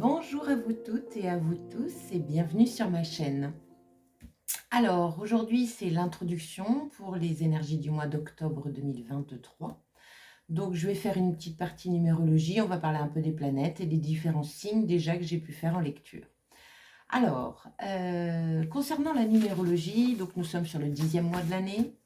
Bonjour à vous toutes et à vous tous et bienvenue sur ma chaîne. Alors aujourd'hui c'est l'introduction pour les énergies du mois d'octobre 2023. Donc je vais faire une petite partie numérologie, on va parler un peu des planètes et des différents signes déjà que j'ai pu faire en lecture. Alors, concernant la numérologie, donc nous sommes sur le 10e mois de l'année.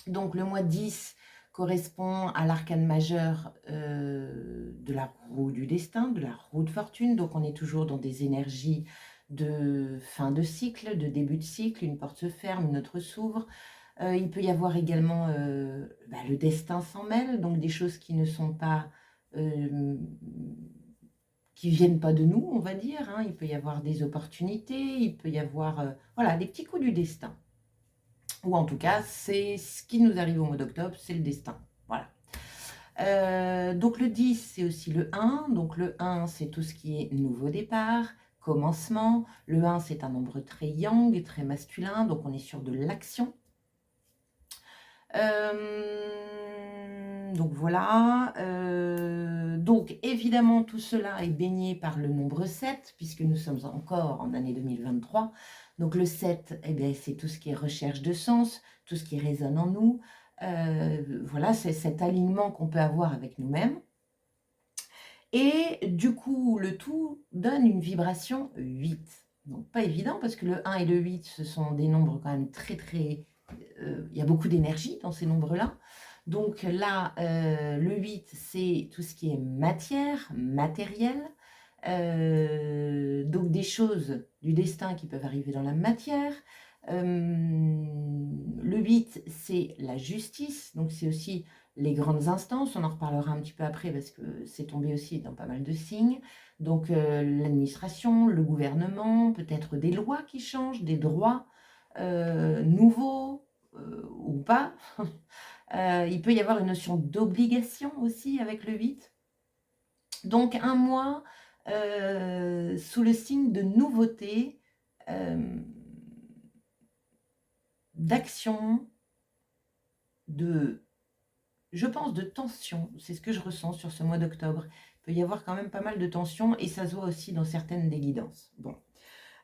Donc le mois 10 correspond à l'arcane majeur de la roue du destin, de la roue de fortune. Donc on est toujours dans des énergies de fin de cycle, de début de cycle. Une porte se ferme, une autre s'ouvre. Il peut y avoir également le destin s'en mêle, donc des choses qui ne sont pas... qui viennent pas de nous, on va dire. Hein. Il peut y avoir des opportunités, il peut y avoir voilà, des petits coups du destin. Ou en tout cas, c'est ce qui nous arrive au mois d'octobre, c'est le destin. Voilà. Donc le 10, c'est aussi le 1. Donc le 1, c'est tout ce qui est nouveau départ, commencement. Le 1, c'est un nombre très yang, très masculin, donc on est sur de l'action. Donc voilà. Donc évidemment, tout cela est baigné par le nombre 7, puisque nous sommes encore en année 2023. Donc le 7, eh bien, c'est tout ce qui est recherche de sens, tout ce qui résonne en nous. Voilà, c'est cet alignement qu'on peut avoir avec nous-mêmes. Et du coup, le tout donne une vibration 8. Donc pas évident, parce que le 1 et le 8, ce sont des nombres quand même très... il y a beaucoup d'énergie dans ces nombres-là. Donc là, le 8, c'est tout ce qui est matière, matériel. Donc des choses du destin qui peuvent arriver dans la matière. Le 8, c'est la justice. Donc c'est aussi les grandes instances. On en reparlera un petit peu après parce que c'est tombé aussi dans pas mal de signes. Donc l'administration, le gouvernement, peut-être des lois qui changent, des droits nouveaux ou pas. Il peut y avoir une notion d'obligation aussi avec le 8. Donc un mois sous le signe de nouveauté, d'action, je pense de tension. C'est ce que je ressens sur ce mois d'octobre. Il peut y avoir quand même pas mal de tension et ça se voit aussi dans certaines des guidances. Bon.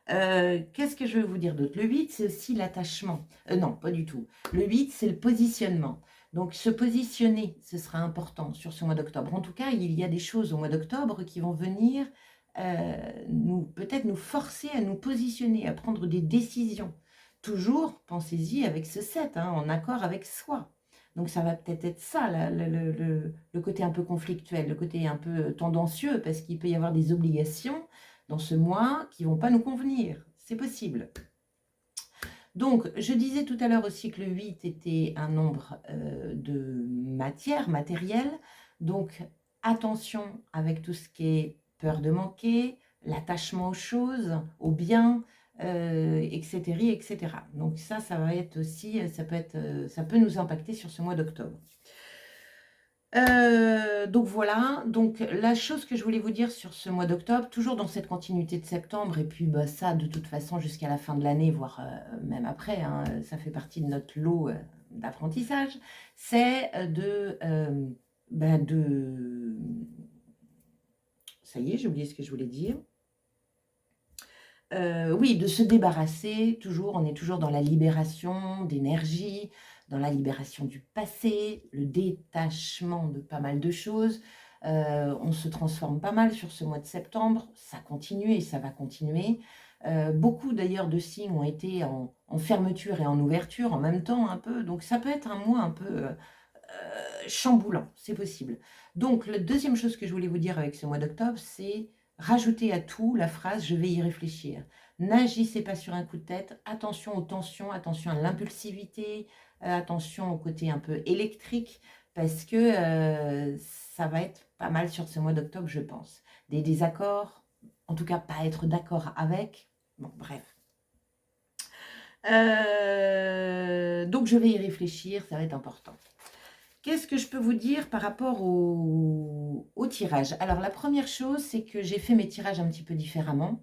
Qu'est-ce que je veux vous dire d'autre? Le 8, c'est aussi l'attachement. Non, pas du tout. Le 8, c'est le positionnement. Donc, se positionner, ce sera important sur ce mois d'octobre. En tout cas, il y a des choses au mois d'octobre qui vont venir peut-être nous forcer à nous positionner, à prendre des décisions. Toujours, pensez-y, avec ce 7, hein, en accord avec soi. Donc, ça va peut-être être ça, le côté un peu conflictuel, le côté un peu tendancieux, parce qu'il peut y avoir des obligations dans ce mois qui ne vont pas nous convenir. C'est possible. Donc, je disais tout à l'heure aussi que le 8 était un nombre de matière, matériel. Donc, attention avec tout ce qui est peur de manquer, l'attachement aux choses, aux biens, etc., etc. Donc ça va être aussi, ça peut nous impacter sur ce mois d'octobre. Donc voilà, donc la chose que je voulais vous dire sur ce mois d'octobre, toujours dans cette continuité de septembre, et puis ça de toute façon jusqu'à la fin de l'année, voire même après, hein, ça fait partie de notre lot d'apprentissage, c'est ça y est, j'ai oublié ce que je voulais dire. Oui, de se débarrasser, toujours, on est toujours dans la libération d'énergie, dans la libération du passé, le détachement de pas mal de choses. On se transforme pas mal sur ce mois de septembre, ça continue et ça va continuer. Beaucoup d'ailleurs de signes ont été en fermeture et en ouverture en même temps un peu, donc ça peut être un mois un peu chamboulant, c'est possible. Donc la deuxième chose que je voulais vous dire avec ce mois d'octobre, c'est rajouter à tout la phrase « je vais y réfléchir ». N'agissez pas sur un coup de tête, attention aux tensions, attention à l'impulsivité, attention au côté un peu électrique, parce que ça va être pas mal sur ce mois d'octobre, je pense. Des désaccords, en tout cas pas être d'accord avec, bon bref. Donc je vais y réfléchir, ça va être important. Qu'est-ce que je peux vous dire par rapport au tirage? Alors, la première chose, c'est que j'ai fait mes tirages un petit peu différemment.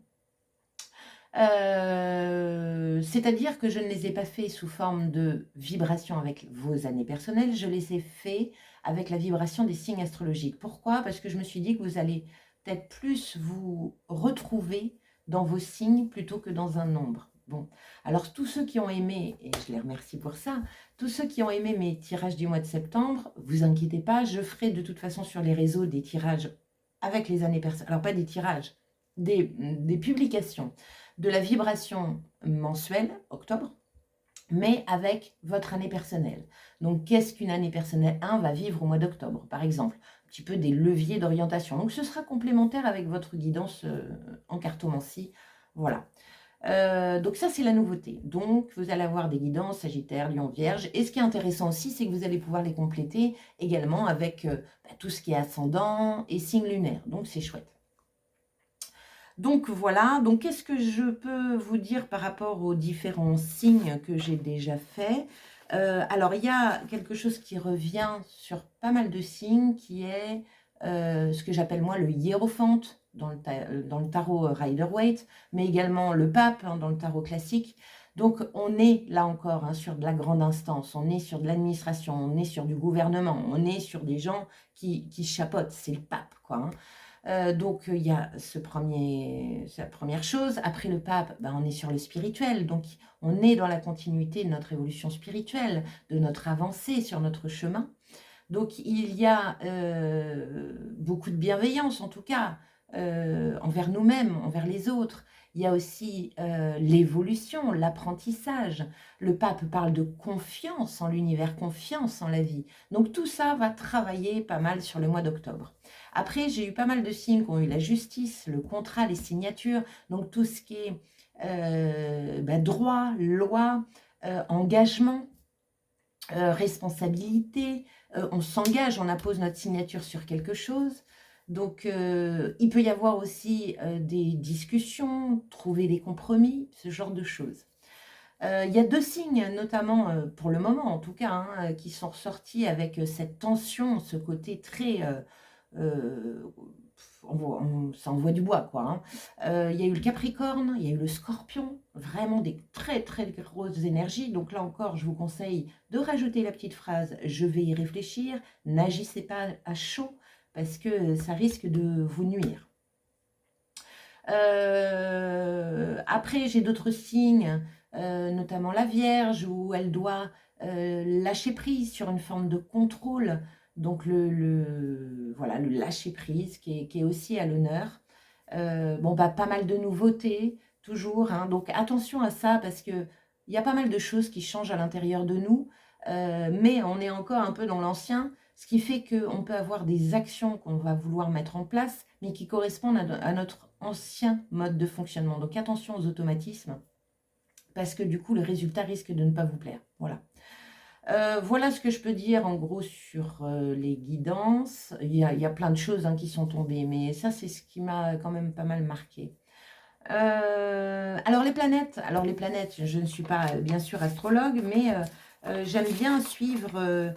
C'est-à-dire que je ne les ai pas faits sous forme de vibration avec vos années personnelles, je les ai faits avec la vibration des signes astrologiques. Pourquoi? Parce que je me suis dit que vous allez peut-être plus vous retrouver dans vos signes plutôt que dans un nombre. Bon, alors tous ceux qui ont aimé, et je les remercie pour ça, tous ceux qui ont aimé mes tirages du mois de septembre, vous inquiétez pas, je ferai de toute façon sur les réseaux des tirages avec les années personnelles. Alors pas des tirages, des publications de la vibration mensuelle, octobre, mais avec votre année personnelle. Donc, qu'est-ce qu'une année personnelle 1 va vivre au mois d'octobre, par exemple? Un petit peu des leviers d'orientation. Donc, ce sera complémentaire avec votre guidance en cartomancie. Voilà. Donc, ça, c'est la nouveauté. Donc, vous allez avoir des guidances Sagittaire, Lion, Vierge. Et ce qui est intéressant aussi, c'est que vous allez pouvoir les compléter également avec tout ce qui est ascendant et signe lunaire. Donc, c'est chouette. Donc voilà, donc qu'est-ce que je peux vous dire par rapport aux différents signes que j'ai déjà faits? Alors il y a quelque chose qui revient sur pas mal de signes qui est ce que j'appelle moi le hiérophante dans le tarot Rider-Waite, mais également le pape dans le tarot classique. Donc on est là encore sur de la grande instance, on est sur de l'administration, on est sur du gouvernement, on est sur des gens qui chapeautent, c'est le pape quoi. Donc il y a c'est la première chose. Après le pape, on est sur le spirituel, donc on est dans la continuité de notre évolution spirituelle, de notre avancée sur notre chemin. Donc il y a beaucoup de bienveillance en tout cas envers nous-mêmes, envers les autres. Il y a aussi l'évolution, l'apprentissage. Le pape parle de confiance en l'univers, confiance en la vie. Donc tout ça va travailler pas mal sur le mois d'octobre. Après, j'ai eu pas mal de signes qui ont eu la justice, le contrat, les signatures, donc tout ce qui est droit, loi, engagement, responsabilité. On s'engage, on appose notre signature sur quelque chose. Donc, il peut y avoir aussi des discussions, trouver des compromis, ce genre de choses. Il y a 2 signes, notamment pour le moment en tout cas, qui sont ressortis avec cette tension, ce côté très... ça envoie du bois, quoi. Il y a eu le Capricorne, il y a eu le Scorpion, vraiment des très très grosses énergies. Donc là encore, je vous conseille de rajouter la petite phrase « je vais y réfléchir », n'agissez pas à chaud, parce que ça risque de vous nuire. Après, j'ai d'autres signes, notamment la Vierge, où elle doit lâcher prise sur une forme de contrôle. Donc, voilà, le lâcher prise qui est aussi à l'honneur. Pas mal de nouveautés, toujours. Donc, attention à ça, parce qu'il y a pas mal de choses qui changent à l'intérieur de nous, mais on est encore un peu dans l'ancien, ce qui fait qu'on peut avoir des actions qu'on va vouloir mettre en place, mais qui correspondent à notre ancien mode de fonctionnement. Donc attention aux automatismes, parce que du coup, le résultat risque de ne pas vous plaire. Voilà. Voilà ce que je peux dire en gros sur les guidances. Il y a plein de choses qui sont tombées, mais ça, c'est ce qui m'a quand même pas mal marqué. Alors les planètes, je ne suis pas bien sûr astrologue, mais j'aime bien suivre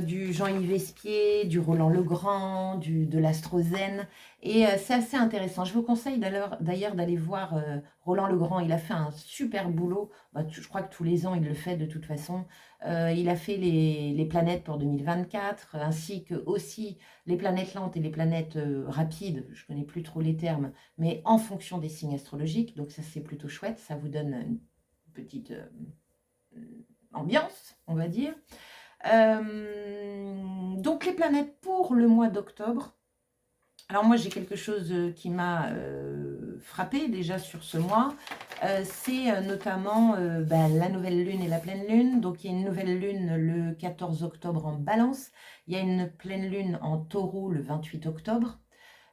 du Jean-Yves Espier, du Roland Legrand, de l'Astrozène, et c'est assez intéressant. Je vous conseille d'ailleurs d'aller voir Roland Legrand. Il a fait un super boulot. Je crois que tous les ans il le fait de toute façon. Il a fait les planètes pour 2024, ainsi que aussi les planètes lentes et les planètes rapides. Je ne connais plus trop les termes, mais en fonction des signes astrologiques. Donc ça, c'est plutôt chouette. Ça vous donne une petite ambiance, on va dire. Donc les planètes pour le mois d'octobre. Alors moi, j'ai quelque chose qui m'a frappé déjà sur ce mois. C'est notamment la nouvelle lune et la pleine lune. Donc il y a une nouvelle lune le 14 octobre en Balance. Il y a une pleine lune en Taureau le 28 octobre.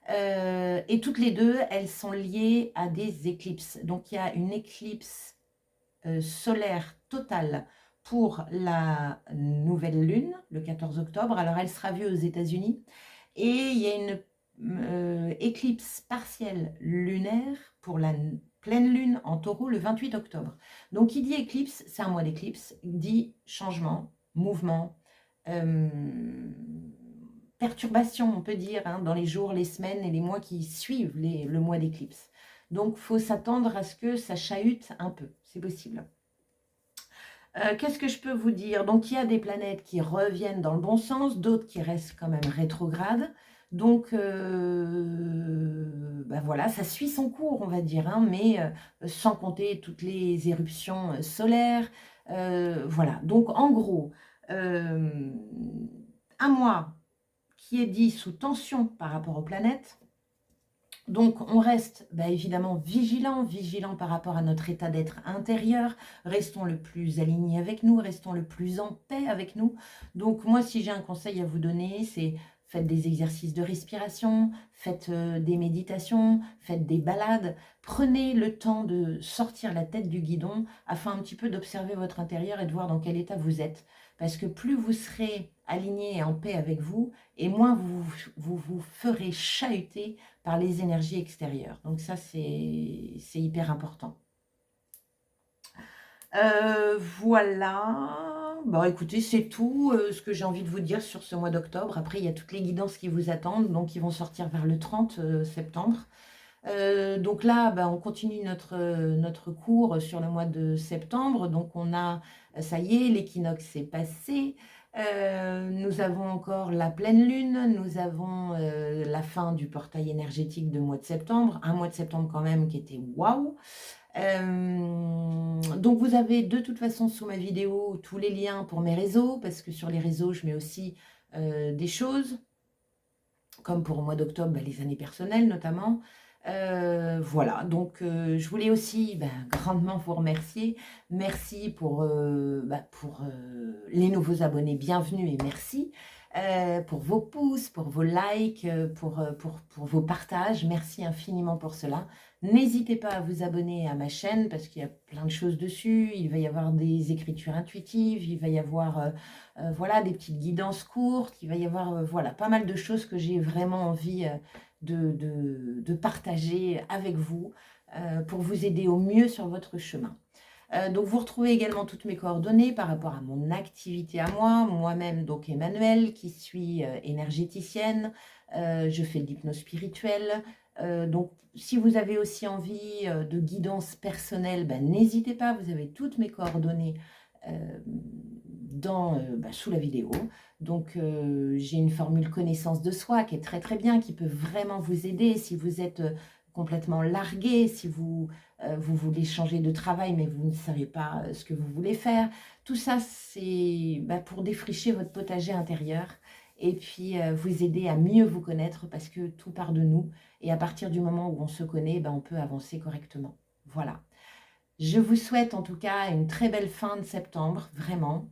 Et toutes les deux, elles sont liées à des éclipses. Donc il y a une éclipse solaire totale pour la nouvelle lune, le 14 octobre. Alors elle sera vue aux États-Unis. Et il y a une éclipse partielle lunaire pour la pleine lune en Taureau le 28 octobre. Donc qui dit éclipse, c'est un mois d'éclipse, dit changement, mouvement, perturbation, on peut dire, dans les jours, les semaines et les mois qui suivent le mois d'éclipse. Donc, il faut s'attendre à ce que ça chahute un peu, c'est possible. Qu'est-ce que je peux vous dire? Donc, il y a des planètes qui reviennent dans le bon sens, d'autres qui restent quand même rétrogrades. Donc, bah voilà, ça suit son cours, on va dire, hein, mais sans compter toutes les éruptions solaires. Voilà, donc en gros, un mois qui est dit sous tension par rapport aux planètes. Donc, on reste bah, évidemment vigilant par rapport à notre état d'être intérieur. Restons le plus alignés avec nous, restons le plus en paix avec nous. Donc, moi, si j'ai un conseil à vous donner, c'est faites des exercices de respiration, faites des méditations, faites des balades. Prenez le temps de sortir la tête du guidon afin un petit peu d'observer votre intérieur et de voir dans quel état vous êtes. Parce que plus vous serez aligné et en paix avec vous, et moins vous ferez chahuter par les énergies extérieures. Donc ça, c'est hyper important. Voilà. Bon, écoutez, c'est tout ce que j'ai envie de vous dire sur ce mois d'octobre. Après, il y a toutes les guidances qui vous attendent, donc qui vont sortir vers le 30 septembre. Donc là, on continue notre cours sur le mois de septembre. Donc on a, ça y est, l'équinoxe est passé. Nous avons encore la pleine lune, nous avons la fin du portail énergétique de mois de septembre, un mois de septembre quand même qui était waouh. Donc vous avez de toute façon sous ma vidéo tous les liens pour mes réseaux, parce que sur les réseaux je mets aussi des choses, comme pour le mois d'octobre, les années personnelles notamment. Voilà, donc je voulais aussi grandement vous remercier. Merci pour les nouveaux abonnés, bienvenue et merci. Pour vos pouces, pour vos likes, pour vos partages, merci infiniment pour cela. N'hésitez pas à vous abonner à ma chaîne parce qu'il y a plein de choses dessus. Il va y avoir des écritures intuitives, il va y avoir voilà, des petites guidances courtes, il va y avoir voilà, pas mal de choses que j'ai vraiment envie de partager avec vous pour vous aider au mieux sur votre chemin. Donc vous retrouvez également toutes mes coordonnées par rapport à mon activité à moi-même donc Emmanuelle qui suis énergéticienne, je fais de l'hypnose spirituelle, donc si vous avez aussi envie de guidance personnelle, n'hésitez pas, vous avez toutes mes coordonnées sous la vidéo. Donc j'ai une formule connaissance de soi qui est très très bien, qui peut vraiment vous aider si vous êtes complètement largué, si vous voulez changer de travail mais vous ne savez pas ce que vous voulez faire. Tout ça c'est pour défricher votre potager intérieur et puis vous aider à mieux vous connaître parce que tout part de nous et à partir du moment où on se connaît, on peut avancer correctement. Voilà. Je vous souhaite en tout cas une très belle fin de septembre, vraiment.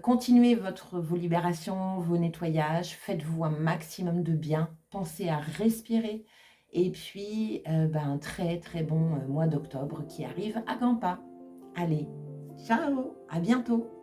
Continuez vos libérations, vos nettoyages, faites-vous un maximum de bien, pensez à respirer. Et puis, un très très bon mois d'octobre qui arrive à grands pas. Allez, ciao, à bientôt.